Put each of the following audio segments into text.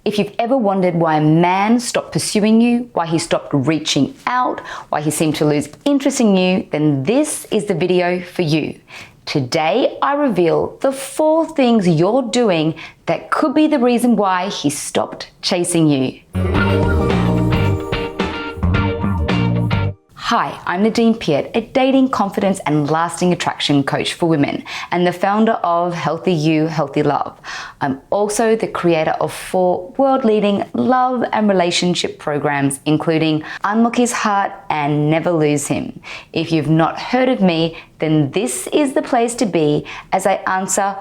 If you've ever wondered why a man stopped pursuing you, why he stopped reaching out, why he seemed to lose interest in you, then this is the video for you. Today, I reveal the 4 things you're doing that could be the reason why he stopped chasing you. Hi, I'm Nadine Piet, a dating, confidence, and lasting attraction coach for women and the founder of Healthy You, Healthy Love. I'm also the creator of 4 world-leading love and relationship programs, including Unlock His Heart and Never Lose Him. If you've not heard of me, then this is the place to be as I answer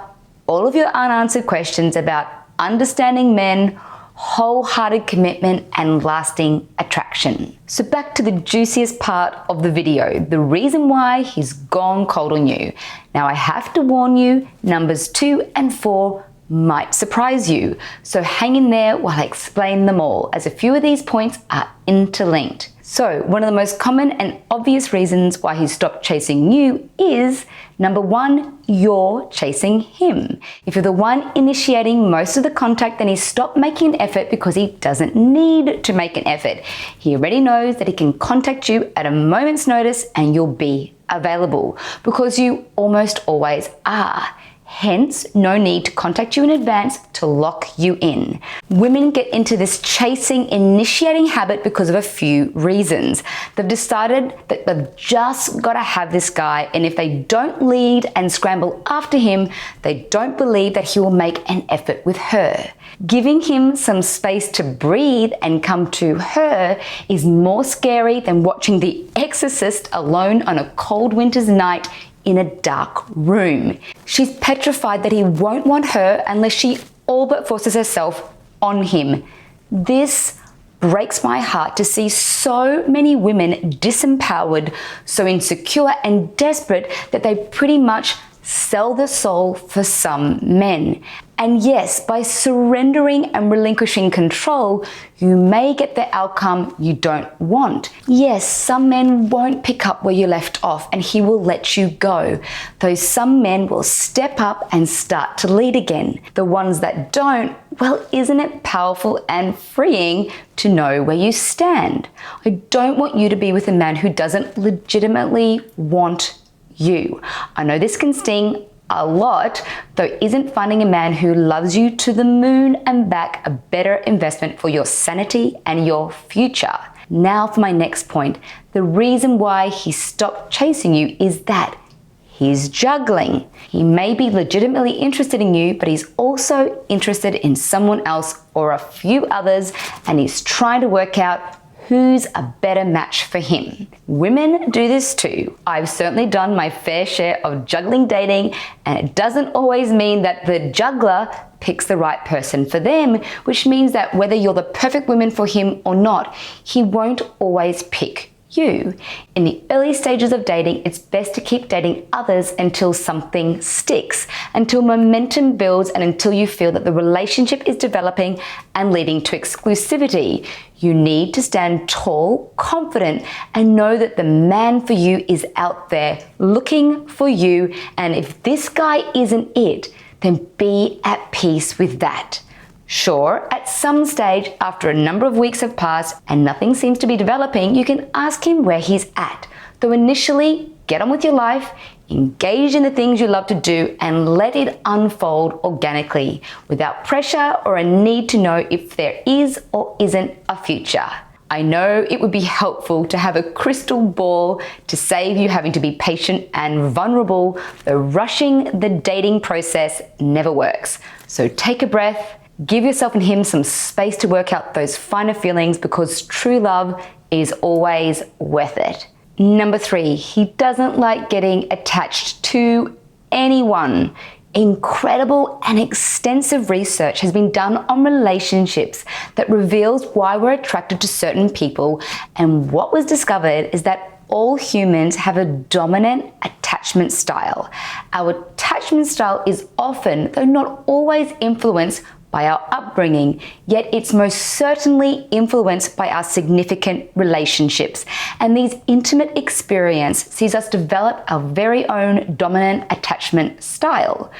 all of your unanswered questions about understanding men, wholehearted commitment, and lasting attraction. So back to the juiciest part of the video, the reason why he's gone cold on you. Now I have to warn you, numbers 2 and 4 might surprise you. So hang in there while I explain them all, as a few of these points are interlinked. So one of the most common and obvious reasons why he stopped chasing you is, number 1, you're chasing him. If you're the one initiating most of the contact, then he stopped making an effort because he doesn't need to make an effort. He already knows that he can contact you at a moment's notice and you'll be available because you almost always are. Hence, no need to contact you in advance to lock you in. Women get into this chasing, initiating habit because of a few reasons. They've decided that they've just got to have this guy, and if they don't lead and scramble after him, they don't believe that he will make an effort with her. Giving him some space to breathe and come to her is more scary than watching The Exorcist alone on a cold winter's night in a dark room. She's petrified that he won't want her unless she all but forces herself on him. This breaks my heart to see so many women disempowered, so insecure and desperate that they pretty much sell their soul for some men. And yes, by surrendering and relinquishing control, you may get the outcome you don't want. Yes, some men won't pick up where you left off and he will let you go. Though some men will step up and start to lead again. The ones that don't, well, isn't it powerful and freeing to know where you stand? I don't want you to be with a man who doesn't legitimately want you. I know this can sting a lot, though isn't finding a man who loves you to the moon and back a better investment for your sanity and your future? Now for my next point. The reason why he stopped chasing you is that he's juggling. He may be legitimately interested in you, but he's also interested in someone else or a few others, and he's trying to work out who's a better match for him. Women do this too. I've certainly done my fair share of juggling dating, and it doesn't always mean that the juggler picks the right person for them, which means that whether you're the perfect woman for him or not, he won't always pick you. In the early stages of dating, it's best to keep dating others until something sticks, until momentum builds, and until you feel that the relationship is developing and leading to exclusivity. You need to stand tall, confident, and know that the man for you is out there looking for you. And if this guy isn't it, then be at peace with that. Sure, at some stage, after a number of weeks have passed and nothing seems to be developing, you can ask him where he's at. Though initially, get on with your life, engage in the things you love to do, and let it unfold organically, without pressure or a need to know if there is or isn't a future. I know it would be helpful to have a crystal ball to save you having to be patient and vulnerable, though rushing the dating process never works. So take a breath. Give yourself and him some space to work out those finer feelings, because true love is always worth it. Number 3, he doesn't like getting attached to anyone. Incredible and extensive research has been done on relationships that reveals why we're attracted to certain people, and what was discovered is that all humans have a dominant attachment style. Our attachment style is often, though not always, influenced by our upbringing, yet it's most certainly influenced by our significant relationships. And these intimate experience sees us develop our very own dominant attachment style.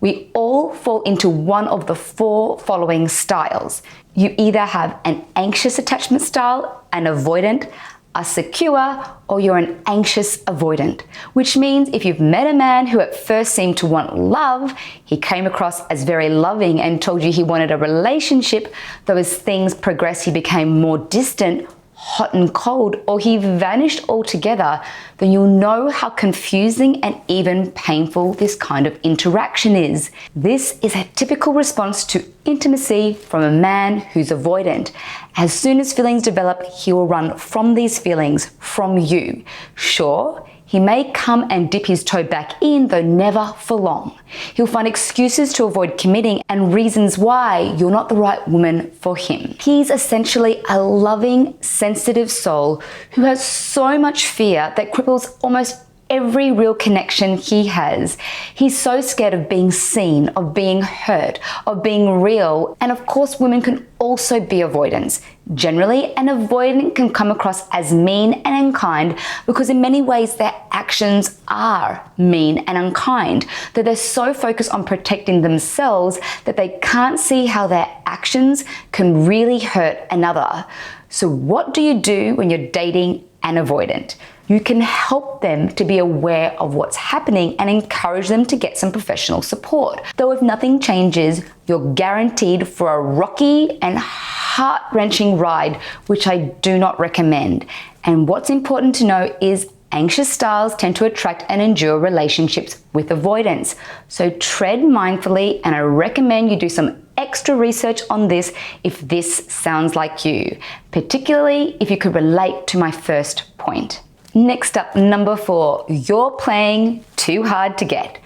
We all fall into one of the 4 following styles. You either have an anxious attachment style, an avoidant, a secure, or you're an anxious avoidant, which means if you've met a man who at first seemed to want love, he came across as very loving and told you he wanted a relationship, though as things progressed he became more distant, hot and cold, or he vanished altogether, then you'll know how confusing and even painful this kind of interaction is. This is a typical response to intimacy from a man who's avoidant. As soon as feelings develop, he will run from these feelings, from you. Sure, he may come and dip his toe back in, though never for long. He'll find excuses to avoid committing and reasons why you're not the right woman for him. He's essentially a loving, sensitive soul who has so much fear that cripples almost every real connection he has. He's so scared of being seen, of being hurt, of being real. And of course, women can also be avoidants. Generally, an avoidant can come across as mean and unkind because in many ways their actions are mean and unkind, that they're so focused on protecting themselves that they can't see how their actions can really hurt another. So what do you do when you're dating an avoidant? You can help them to be aware of what's happening and encourage them to get some professional support. Though if nothing changes, you're guaranteed for a rocky and heart-wrenching ride, which I do not recommend. And what's important to know is anxious styles tend to attract and endure relationships with avoidance. So tread mindfully, and I recommend you do some extra research on this if this sounds like you, particularly if you could relate to my first point. Next up, number 4, you're playing too hard to get.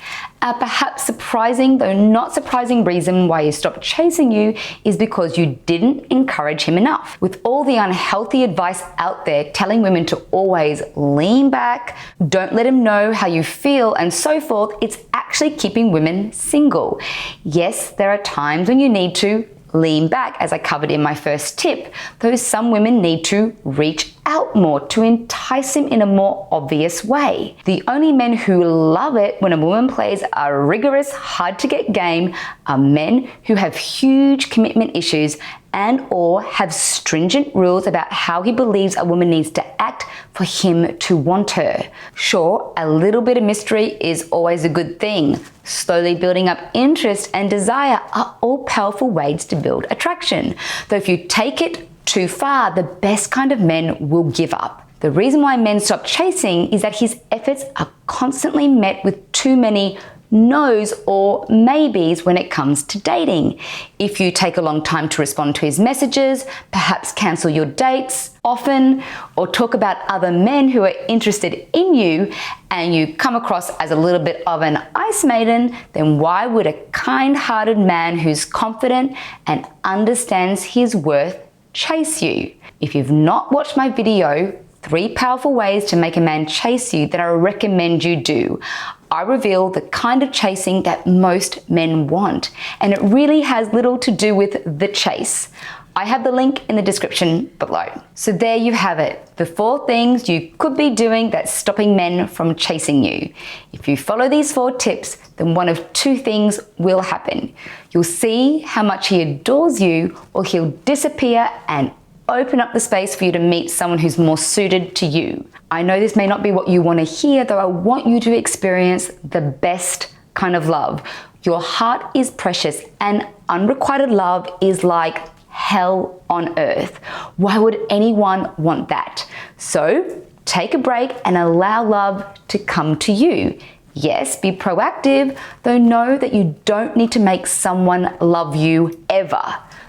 A perhaps surprising, though not surprising reason why he stopped chasing you is because you didn't encourage him enough. With all the unhealthy advice out there telling women to always lean back, don't let him know how you feel, and so forth, it's actually keeping women single. Yes, there are times when you need to lean back, as I covered in my first tip, though some women need to reach out more to entice him in a more obvious way. The only men who love it when a woman plays a rigorous, hard-to-get game are men who have huge commitment issues and or have stringent rules about how he believes a woman needs to act for him to want her. Sure, a little bit of mystery is always a good thing. Slowly building up interest and desire are all powerful ways to build attraction. Though if you take it too far, the best kind of men will give up. The reason why men stop chasing is that his efforts are constantly met with too many no's or maybes when it comes to dating. If you take a long time to respond to his messages, perhaps cancel your dates often, or talk about other men who are interested in you, and you come across as a little bit of an ice maiden, then why would a kind-hearted man who's confident and understands his worth chase you? If you've not watched my video, 3 powerful ways to make a man chase you that I recommend you do, I reveal the kind of chasing that most men want, and it really has little to do with the chase. I have the link in the description below. So there you have it, the 4 things you could be doing that's stopping men from chasing you. If you follow these 4 tips, then one of 2 things will happen. You'll see how much he adores you, or he'll disappear and open up the space for you to meet someone who's more suited to you. I know this may not be what you want to hear, though I want you to experience the best kind of love. Your heart is precious, and unrequited love is like hell on earth. Why would anyone want that? So take a break and allow love to come to you. Yes, be proactive, though know that you don't need to make someone love you ever.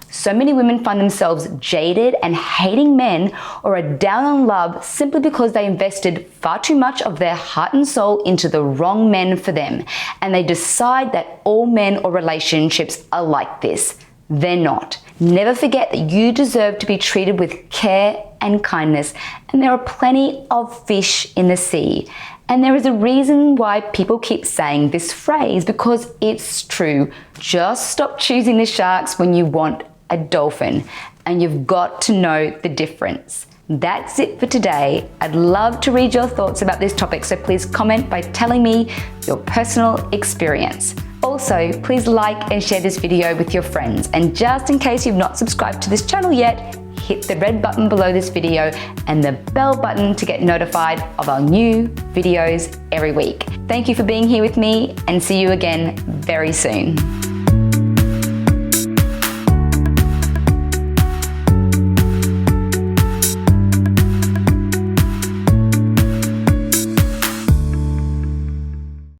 So many women find themselves jaded and hating men, or are down on love simply because they invested far too much of their heart and soul into the wrong men for them, and they decide that all men or relationships are like this. They're not. Never forget that you deserve to be treated with care and kindness, and there are plenty of fish in the sea. And there is a reason why people keep saying this phrase, because it's true. Just stop choosing the sharks when you want a dolphin, and you've got to know the difference. That's it for today. I'd love to read your thoughts about this topic, so please comment by telling me your personal experience. Also, please like and share this video with your friends. And just in case you've not subscribed to this channel yet, hit the red button below this video and the bell button to get notified of our new videos every week. Thank you for being here with me, and see you again very soon.